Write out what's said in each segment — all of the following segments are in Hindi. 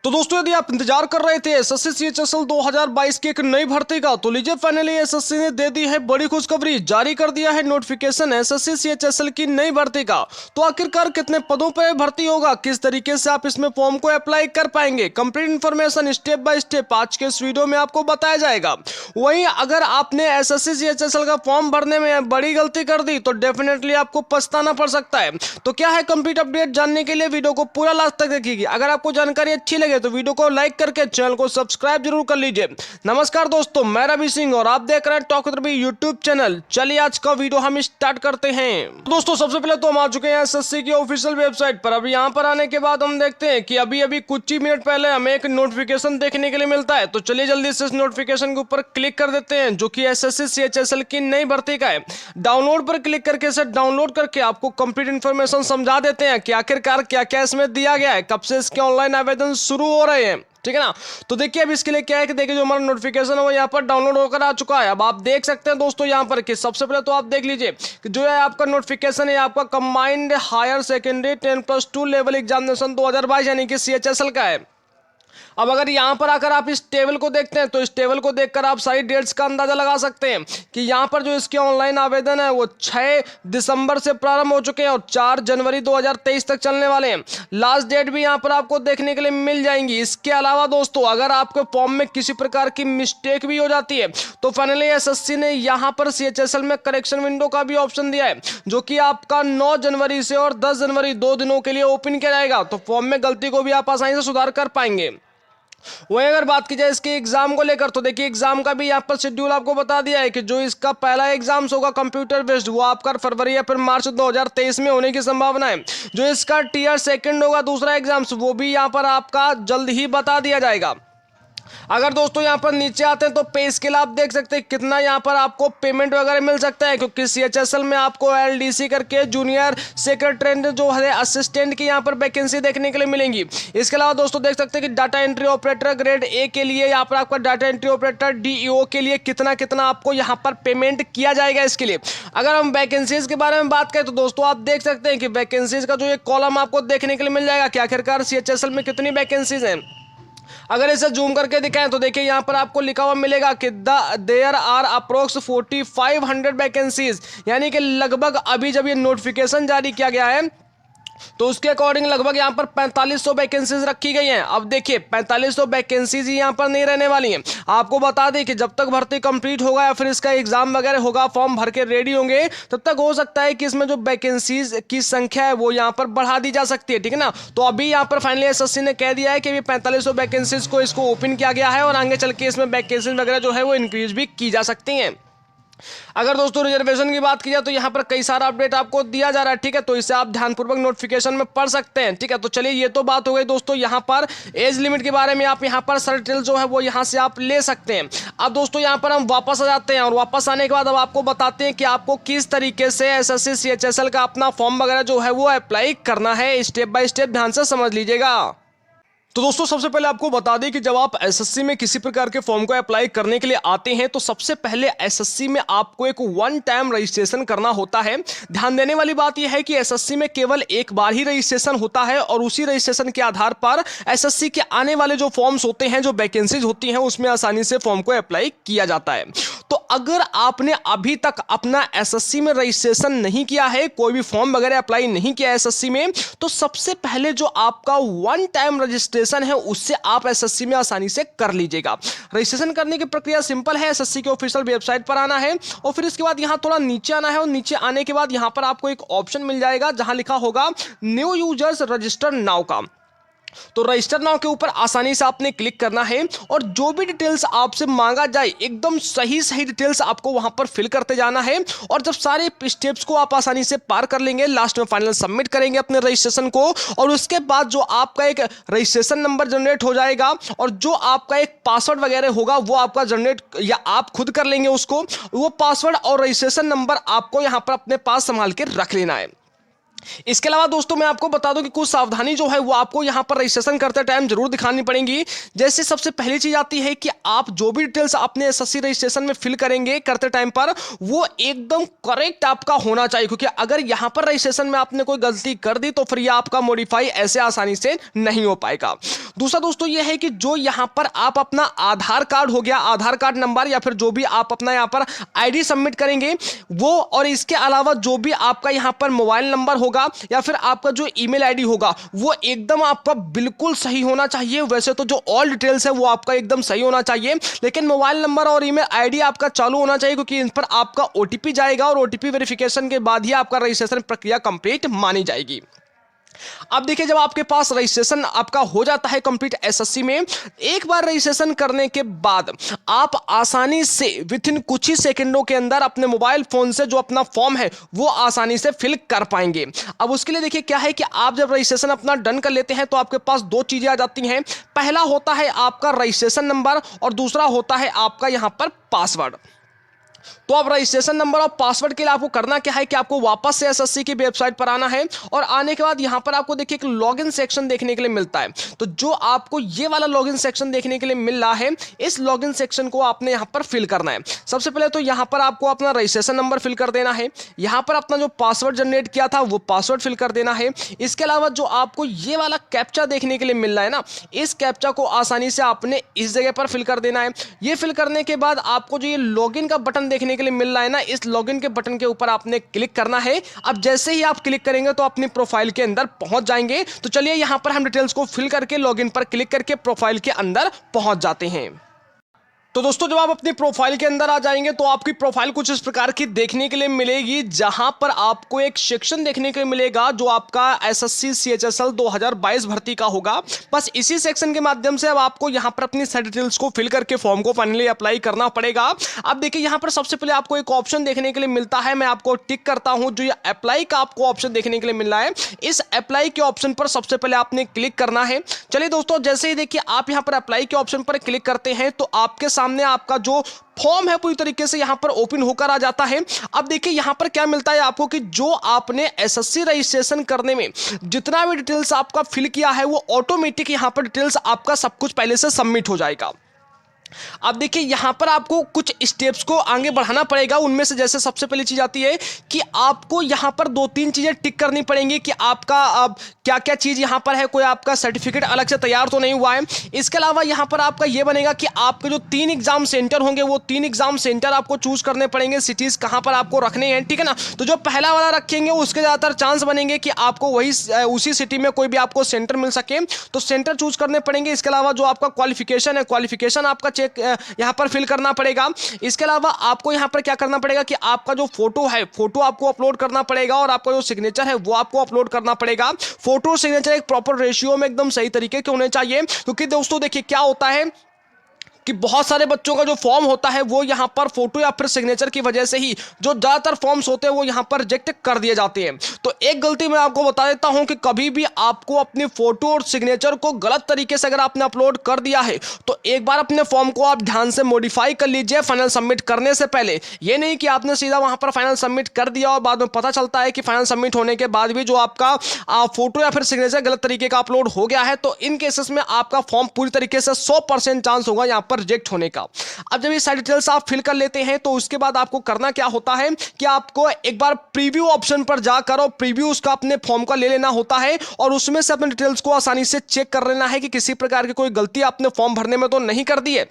तो दोस्तों यदि आप इंतजार कर रहे थे एसएससी सीएचएसएल 2022 की एक नई भर्ती का, तो लीजिए फाइनली एसएससी ने दे दी है बड़ी खुशखबरी। जारी कर दिया है नोटिफिकेशन एसएससी सीएचएसएल की नई भर्ती का। तो आखिरकार कितने पदों पर भर्ती होगा, किस तरीके से आप इसमें फॉर्म को अप्लाई कर पाएंगे, complete information step by step आज के इस वीडियो में आपको बताया जाएगा। वहीं अगर आपने एसएससी सीएचएसएल का फॉर्म भरने में बड़ी गलती कर दी तो डेफिनेटली आपको पछताना पड़ सकता है। तो क्या है कंप्लीट अपडेट, जानने के लिए वीडियो को पूरा लास्ट तक देखिए। अगर आपको जानकारी अच्छी लगे तो वीडियो को लाइक करके चैनल को सब्सक्राइब जरूर कर लीजिए। नमस्कार दोस्तों, मैं रवि सिंह और आप देख रहे हैं talk with Ravi YouTube channel. चलिए आज का वीडियो हम स्टार्ट करते हैं। दोस्तों सबसे पहले तो हम आ चुके हैं एसएससी की ऑफिशियल वेबसाइट पर। अब यहाँ पर आने के बाद हम देखते हैं कि अभी अभी कुछ ही मिनट पहले हमें एक नोटिफिकेशन देखने के लिए मिलता है। तो चलिए जल्दी से इस नोटिफिकेशन के ऊपर क्लिक कर देते हैं, जो कि एसएससी सीएचएसएल की नई भर्ती का है। डाउनलोड पर क्लिक करके इसे डाउनलोड करके आपको कंप्लीट इन्फॉर्मेशन समझा देते हैं कि आखिरकार क्या क्या इसमें दिया गया है, कब से इसके ऑनलाइन आवेदन शुरू हो रहे हैं। ठीक है ना। तो देखिए अब इसके लिए क्या है कि देखिए जो हमारा नोटिफिकेशन है वो यहाँ पर डाउनलोड होकर आ चुका है। अब आप देख सकते हैं दोस्तों यहाँ पर कि सबसे पहले तो आप देख लीजिए कि जो है आपका नोटिफिकेशन है आपका combined higher secondary 10+2 level examination 2022 यानी कि सीएचएसएल का है। अब अगर यहाँ पर आकर आप इस टेबल को देखते हैं तो इस टेबल को देखकर आप सारी डेट्स का अंदाजा लगा सकते हैं कि यहाँ पर जो इसके ऑनलाइन आवेदन है वो 6 दिसंबर से प्रारंभ हो चुके हैं और 4 जनवरी 2023 तक चलने वाले हैं। लास्ट डेट भी यहाँ पर आपको देखने के लिए मिल जाएंगी। इसके अलावा दोस्तों अगर आपके फॉर्म में किसी प्रकार की मिस्टेक भी हो जाती है तो फाइनली एसएससी ने यहाँ पर सीएचएसएल में करेक्शन विंडो का भी ऑप्शन दिया है, जो कि आपका 9 जनवरी से और 10 जनवरी 2 दिनों के लिए ओपन किया जाएगा। तो फॉर्म में गलती को भी आप आसानी से सुधार कर पाएंगे। वही अगर बात की जाए इसके एग्जाम को लेकर तो देखिए एग्जाम का भी यहाँ पर शेड्यूल आपको बता दिया है कि जो इसका पहला एग्जाम होगा कंप्यूटर बेस्ड वो आपका फरवरी या फिर मार्च 2023 में होने की संभावना है। जो इसका टीयर सेकंड होगा दूसरा एग्जाम वो भी यहाँ पर आपका जल्द ही बता दिया जाएगा। अगर दोस्तों यहाँ पर नीचे आते हैं तो पे स्केल आप देख सकते हैं कितना यहाँ पर आपको पेमेंट वगैरह मिल सकता है, क्योंकि सीएचएसएल में आपको एलडीसी करके जूनियर सेक्रेटरी जो है असिस्टेंट की यहाँ पर वैकेंसी देखने के लिए मिलेंगी। इसके अलावा दोस्तों देख सकते हैं कि data entry operator grade A के लिए यहाँ पर आपका डाटा एंट्री ऑपरेटर डीईओ के लिए कितना कितना आपको यहाँ पर पेमेंट किया जाएगा। इसके लिए अगर हम वैकेंसीज के बारे में बात करें तो दोस्तों आप देख सकते हैं कि वैकेंसीज का जो एक कॉलम आपको देखने के लिए मिल जाएगा कि आखिरकार सीएचएसएल में कितनी वैकेंसीज हैं। अगर इसे जूम करके दिखाएं तो देखिए यहाँ पर आपको लिखा हुआ मिलेगा कि देयर आर अप्रोक्स 4500 वैकेंसीज, यानी कि लगभग अभी जब ये नोटिफिकेशन जारी किया गया है तो उसके अकॉर्डिंग लगभग यहाँ पर 4500 वैकेंसीज रखी गई हैं। अब देखिए 4500 वैकेंसीज यहाँ पर नहीं रहने वाली हैं। आपको बता दें कि जब तक भर्ती कंप्लीट होगा या फिर इसका एग्जाम वगैरह होगा, फॉर्म भर के रेडी होंगे, तब तक हो सकता है कि इसमें जो वैकेंसीज की संख्या है वो यहाँ पर बढ़ा दी जा सकती है। ठीक है ना। तो अभी यहाँ पर फाइनली एसएससी ने कह दिया है कि अभी 4500 वैकेंसीज को इसको ओपन किया गया है और आगे चल के इसमें वैकेंसीज वगैरह जो है वो इंक्रीज भी की जा सकती हैं। अगर दोस्तों रिजर्वेशन की बात की जाए तो यहाँ पर कई सारा अपडेट आपको दिया जा रहा है। ठीक है, तो इसे आप ध्यानपूर्वक नोटिफिकेशन में पढ़ सकते हैं। ठीक है, तो चलिए ये तो बात हो गई दोस्तों यहाँ पर एज लिमिट के बारे में। आप यहाँ पर सारे डिटेल जो है वो यहाँ से आप ले सकते हैं। अब दोस्तों यहाँ पर हम वापस आ जाते हैं और वापस आने के बाद अब आपको बताते हैं कि आपको किस तरीके से एसएससी सीएचएसएल का अपना फॉर्म वगैरह जो है वो अप्लाई करना है। स्टेप बाय स्टेप ध्यान से समझ लीजिएगा। तो दोस्तों सबसे पहले आपको बता दें कि जब आप एसएससी में किसी प्रकार के फॉर्म को अप्लाई करने के लिए आते हैं तो सबसे पहले एसएससी में आपको एक वन टाइम रजिस्ट्रेशन करना होता है। ध्यान देने वाली बात यह है कि एसएससी में केवल एक बार ही रजिस्ट्रेशन होता है और उसी रजिस्ट्रेशन के आधार पर एसएससी के आने वाले जो फॉर्म्स होते हैं, जो वैकेंसीज होती हैं, उसमें आसानी से फॉर्म को अप्लाई किया जाता है। तो अगर आपने अभी तक अपना एसएससी में रजिस्ट्रेशन नहीं किया है, कोई भी फॉर्म वगैरह अप्लाई नहीं किया एसएससी में, तो सबसे पहले जो आपका वन टाइम रजिस्ट्रेशन है उससे आप एसएससी में आसानी से कर लीजिएगा। रजिस्ट्रेशन करने की प्रक्रिया सिंपल है। एसएससी के ऑफिशियल वेबसाइट पर आना है और फिर इसके बाद यहां थोड़ा नीचे आना है और नीचे आने के बाद यहां पर आपको एक ऑप्शन मिल जाएगा जहां लिखा होगा न्यू यूजर्स रजिस्टर नाउ का। तो रजिस्टर नाउ के ऊपर आसानी से आपने क्लिक करना है और जो भी डिटेल्स आपसे मांगा जाए एकदम सही सही डिटेल्स आपको वहां पर फिल करते जाना है। और जब सारे स्टेप्स को आप आसानी से पार कर लेंगे, लास्ट में फाइनल सबमिट करेंगे अपने रजिस्ट्रेशन को और उसके बाद जो आपका एक रजिस्ट्रेशन नंबर जनरेट हो जाएगा और जो आपका एक पासवर्ड वगैरह होगा वो आपका जनरेट या आप खुद कर लेंगे उसको। वो पासवर्ड और रजिस्ट्रेशन नंबर आपको यहां पर अपने पास संभाल के रख लेना है। इसके अलावा दोस्तों मैं आपको बता दूं कि कुछ सावधानी जो है वो आपको यहां पर रजिस्ट्रेशन करते टाइम जरूर दिखानी पड़ेगी। जैसे सबसे पहली चीज आती है कि आप जो भी डिटेल्स अपने एसएससी रजिस्ट्रेशन में फिल करेंगे करते टाइम पर वो एकदम करेक्ट आपका होना चाहिए, क्योंकि अगर यहां पर रजिस्ट्रेशन में आपने कोई गलती कर दी तो फिर यह आपका मॉडिफाई ऐसे आसानी से नहीं हो पाएगा। दूसरा दोस्तों यह है कि जो यहां पर आप अपना आधार कार्ड हो गया, आधार कार्ड नंबर, या फिर जो भी आप अपना यहां पर आईडी सबमिट करेंगे वो, और इसके अलावा जो भी आपका यहां पर मोबाइल नंबर होगा या फिर आपका जो ईमेल आईडी होगा वो एकदम आपका बिल्कुल सही होना चाहिए। वैसे तो जो ऑल डिटेल्स है वो आपका एकदम सही होना चाहिए, लेकिन मोबाइल नंबर और ईमेल आईडी आपका चालू होना चाहिए, क्योंकि इन पर आपका ओटीपी जाएगा और ओटीपी वेरिफिकेशन के बाद ही आपका रजिस्ट्रेशन प्रक्रिया कंप्लीट मानी जाएगी। अब देखिए, जब आपके पास रजिस्ट्रेशन आपका हो जाता है कंप्लीट एसएससी में, एक बार रजिस्ट्रेशन करने के बाद आप आसानी से विथ इन कुछ ही सेकंडों के अंदर अपने मोबाइल फोन से जो अपना फॉर्म है वो आसानी से फिल कर पाएंगे। अब उसके लिए देखिए क्या है कि आप जब रजिस्ट्रेशन अपना डन कर लेते हैं तो आपके पास दो चीजें आ जाती हैं। पहला होता है आपका रजिस्ट्रेशन नंबर और दूसरा होता है आपका यहां पर पासवर्ड। तो अब रजिस्ट्रेशन नंबर और पासवर्ड के लिए आपको करना क्या है कि आपको वापस से एसएससी की वेबसाइट पर आना है, और आने के बाद यहां पर आपको देखिए एक लॉगिन सेक्शन देखने के लिए मिलता है। तो जो आपको ये वाला लॉगिन सेक्शन देखने के लिए मिल रहा है, इस लॉगिन सेक्शन को आपने यहां पर फिल करना है। सबसे पहले तो यहां पर आपको अपना रजिस्ट्रेशन नंबर फिल कर देना है, यहां पर अपना जो पासवर्ड जनरेट किया था वो पासवर्ड फिल कर देना है। इसके अलावा जो आपको ये वाला कैप्चा देखने के लिए मिल रहा है ना, इस कैप्चा को आसानी से आपने इस जगह पर फिल कर देना है। ये फिल करने के बाद आपको जो ये लॉगिन का बटन देखने के लिए मिल रहा है ना, इस लॉगिन के बटन के ऊपर आपने क्लिक करना है। अब जैसे ही आप क्लिक करेंगे तो अपनी प्रोफाइल के अंदर पहुंच जाएंगे। तो चलिए यहां पर हम डिटेल्स को फिल करके लॉगिन पर क्लिक करके प्रोफाइल के अंदर पहुंच जाते हैं। तो दोस्तों जब आप अपनी प्रोफाइल के अंदर आ जाएंगे तो आपकी प्रोफाइल कुछ इस प्रकार की देखने के लिए मिलेगी, जहां पर आपको एक सेक्शन देखने के लिए मिलेगा जो आपका एसएससी सीएचएसएल 2022 भर्ती का होगा। बस इसी सेक्शन के माध्यम से अब आपको यहां पर अपनी सारी डिटेल्स को फिल करके फॉर्म को फाइनली अप्लाई करना पड़ेगा। अब देखिए यहां पर सबसे पहले आपको एक ऑप्शन देखने के लिए मिलता है, मैं आपको टिक करता हूं। जो ये अप्लाई का आपको ऑप्शन देखने के लिए मिल रहा है, इस अप्लाई के ऑप्शन पर सबसे पहले आपने क्लिक करना है। चलिए दोस्तों, जैसे ही देखिए आप यहां पर अप्लाई के ऑप्शन पर क्लिक करते हैं तो आपके सामने आपका जो फॉर्म है पूरी तरीके से यहां पर ओपन होकर आ जाता है। अब देखिए यहां पर क्या मिलता है आपको कि जो आपने एसएससी रजिस्ट्रेशन करने में जितना भी डिटेल्स आपका फिल किया है वो ऑटोमेटिक यहां पर डिटेल्स आपका सब कुछ पहले से सबमिट हो जाएगा। अब देखिए यहां पर आपको कुछ स्टेप्स को आगे बढ़ाना पड़ेगा। उनमें से जैसे सबसे पहली चीज आती है कि आपको यहां पर दो तीन चीजें टिक करनी पड़ेंगी कि आपका अब क्या क्या चीज यहां पर है, कोई आपका सर्टिफिकेट अलग से तैयार तो नहीं हुआ है। इसके अलावा यहां पर आपका यह बनेगा कि आपके जो 3 एग्जाम सेंटर होंगे वो 3 एग्जाम सेंटर आपको चूज करने पड़ेंगे, सिटीज कहां पर आपको रखने हैं, ठीक है ना। तो जो पहला वाला रखेंगे उसके ज्यादातर चांस बनेंगे कि आपको वही उसी सिटी में कोई भी आपको सेंटर मिल सके, तो सेंटर चूज करने पड़ेंगे। इसके अलावा जो आपका क्वालिफिकेशन है, क्वालिफिकेशन आपका चेक यहां पर फिल करना पड़ेगा। इसके अलावा आपको यहां पर क्या करना पड़ेगा कि आपका जो फोटो है, फोटो आपको अपलोड करना पड़ेगा, और आपका जो सिग्नेचर है वो आपको अपलोड करना पड़ेगा। फोटो और सिग्नेचर एक प्रॉपर रेशियो में एकदम सही तरीके के होने चाहिए, क्योंकि दोस्तों देखिए क्या होता है कि बहुत सारे बच्चों का जो फॉर्म होता है वो यहां पर फोटो या फिर सिग्नेचर की वजह से ही जो ज्यादातर फॉर्म्स होते हैं वो यहां पर रिजेक्ट कर दिए जाते हैं। तो एक गलती मैं आपको बता देता हूं कि कभी भी आपको अपनी फोटो और सिग्नेचर को गलत तरीके से अगर आपने अपलोड कर दिया है तो एक बार अपने फॉर्म को आप ध्यान से मॉडिफाई कर लीजिए फाइनल सबमिट करने से पहले। ये नहीं कि आपने सीधा वहां पर फाइनल सबमिट कर दिया और बाद में पता चलता है कि फाइनल सबमिट होने के बाद भी जो आपका फोटो या फिर सिग्नेचर गलत तरीके का अपलोड हो गया है, तो इन केसेस में आपका फॉर्म पूरी तरीके से 100% चांस होगा यहां पर रिजेक्ट होने का। अब जब ये सारी डिटेल्स आप फिल कर लेते हैं तो उसके बाद आपको करना क्या होता है कि आपको एक बार प्रीव्यू ऑप्शन पर जाकर और प्रीव्यू उसका अपने फॉर्म का ले लेना होता है, और उसमें से अपने डिटेल्स को आसानी से चेक कर लेना है कि किसी प्रकार की कोई गलती आपने फॉर्म भरने में तो नहीं कर दी है।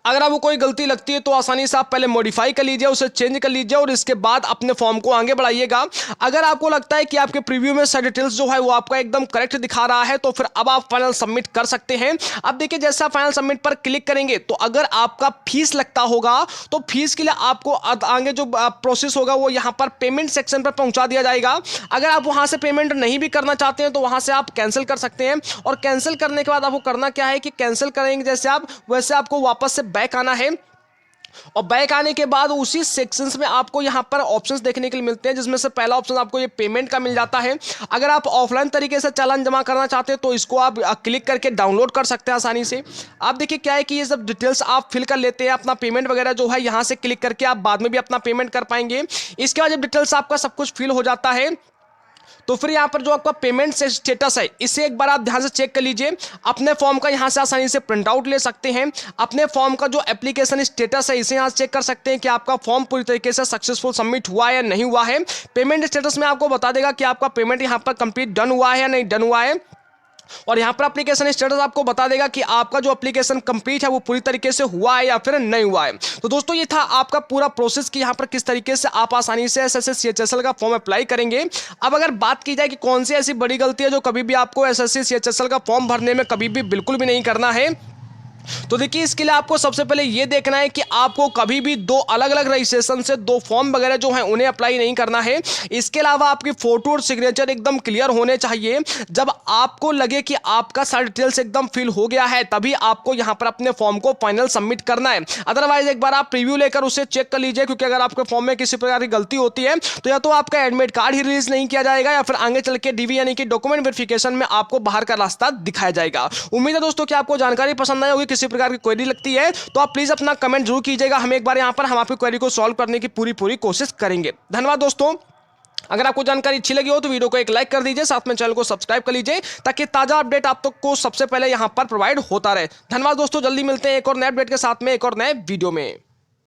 अगर आपको कोई गलती लगती है तो आसानी से आप पहले मॉडिफाई कर लीजिए, उसे चेंज कर लीजिए और इसके बाद अपने फॉर्म को आगे बढ़ाइएगा। अगर आपको लगता है कि आपके प्रीव्यू में सारी डिटेल्स जो है वो आपका एकदम करेक्ट दिखा रहा है तो फिर अब आप फाइनल सबमिट कर सकते हैं। अब देखिए जैसे आप फाइनल सबमिट पर क्लिक करेंगे तो अगर आपका फीस लगता होगा तो फीस के लिए आपको आगे जो प्रोसेस होगा वो यहाँ पर पेमेंट सेक्शन पर पहुंचा दिया जाएगा। अगर आप वहां से पेमेंट नहीं भी करना चाहते हैं तो वहां से आप कैंसिल कर सकते हैं, और कैंसिल करने के बाद आपको करना क्या है कि कैंसिल करेंगे जैसे आप वैसे आपको वापस से बैक आना है, और बैक आने के बाद उसी सेक्शंस में आपको यहां पर ऑप्शंस देखने के लिए मिलते हैं, जिसमें से पहला ऑप्शन आपको ये पेमेंट का मिल जाता है। अगर आप ऑफलाइन तरीके से चालान जमा करना चाहते हैं तो इसको आप क्लिक करके डाउनलोड कर सकते हैं आसानी से। आप देखिए क्या है कि ये सब डिटेल्स आप फिल कर लेते हैं, अपना पेमेंट वगैरह जो है यहां से क्लिक करके आप बाद में भी अपना पेमेंट कर पाएंगे। इसके बाद जब डिटेल्स आपका सब कुछ फिल हो जाता है तो फिर यहाँ पर जो आपका पेमेंट स्टेटस है इसे एक बार आप ध्यान से चेक कर लीजिए। अपने फॉर्म का यहाँ से आसानी से प्रिंट आउट ले सकते हैं। अपने फॉर्म का जो एप्लीकेशन स्टेटस है इसे यहाँ से चेक कर सकते हैं कि आपका फॉर्म पूरी तरीके से सक्सेसफुल सबमिट हुआ है या नहीं हुआ है। पेमेंट स्टेटस में आपको बता देगा कि आपका पेमेंट यहाँ पर कंप्लीट डन हुआ है या नहीं डन हुआ है। और यहाँ पर एप्लीकेशन स्टेटस आपको बता देगा कि आपका जो एप्लीकेशन कंप्लीट है वो पूरी तरीके से हुआ है या फिर नहीं हुआ है। तो दोस्तों ये था आपका पूरा प्रोसेस कि यहाँ पर किस तरीके से आप आसानी से एसएससी सीएचएसएल का फॉर्म अप्लाई करेंगे। अब अगर बात की जाए कि कौन सी ऐसी बड़ी गलती है जो कभी भी आपको एसएससी सीएचएसएल का फॉर्म भरने में कभी भी बिल्कुल भी नहीं करना है, तो देखिए इसके लिए आपको सबसे पहले ये देखना है कि आपको कभी भी दो अलग अलग रजिस्ट्रेशन से दो फॉर्म वगैरह जो हैं उन्हें अप्लाई नहीं करना है। इसके अलावा आपकी फोटो और सिग्नेचर एकदम क्लियर होने चाहिए। जब आपको लगे कि आपका सारा डिटेल्स एकदम फिल हो गया है तभी आपको यहाँ पर अपने फॉर्म को फाइनल सबमिट करना है। अदरवाइज एक बार आप प्रीव्यू लेकर उसे चेक कर लीजिए, क्योंकि अगर आपके फॉर्म में किसी प्रकार की गलती होती है तो या तो आपका एडमिट कार्ड ही रिलीज नहीं किया जाएगा या फिर आगे चल के डीवी यानी कि डॉक्यूमेंट वेरिफिकेशन में आपको बाहर का रास्ता दिखाया जाएगा। उम्मीद है दोस्तों कि आपको जानकारी पसंद आई होगी। किसी प्रकार की क्वेरी लगती है तो आप प्लीज अपना कमेंट जरूर कीजिएगा हमें एक बार, यहाँ पर हम आपकी क्वेरी को सॉल्व करने की पूरी कोशिश करेंगे। धन्यवाद दोस्तों। अगर आपको जानकारी अच्छी लगी हो तो वीडियो को एक लाइक कर दीजिए, साथ में चैनल को सब्सक्राइब कर लीजिए ताकि ताजा अपडेट आप तक को सबसे पहले यहां पर प्रोवाइड होता रहे। धन्यवाद दोस्तों, जल्दी मिलते हैं एक और नए अपडेट के साथ में एक और नए वीडियो में।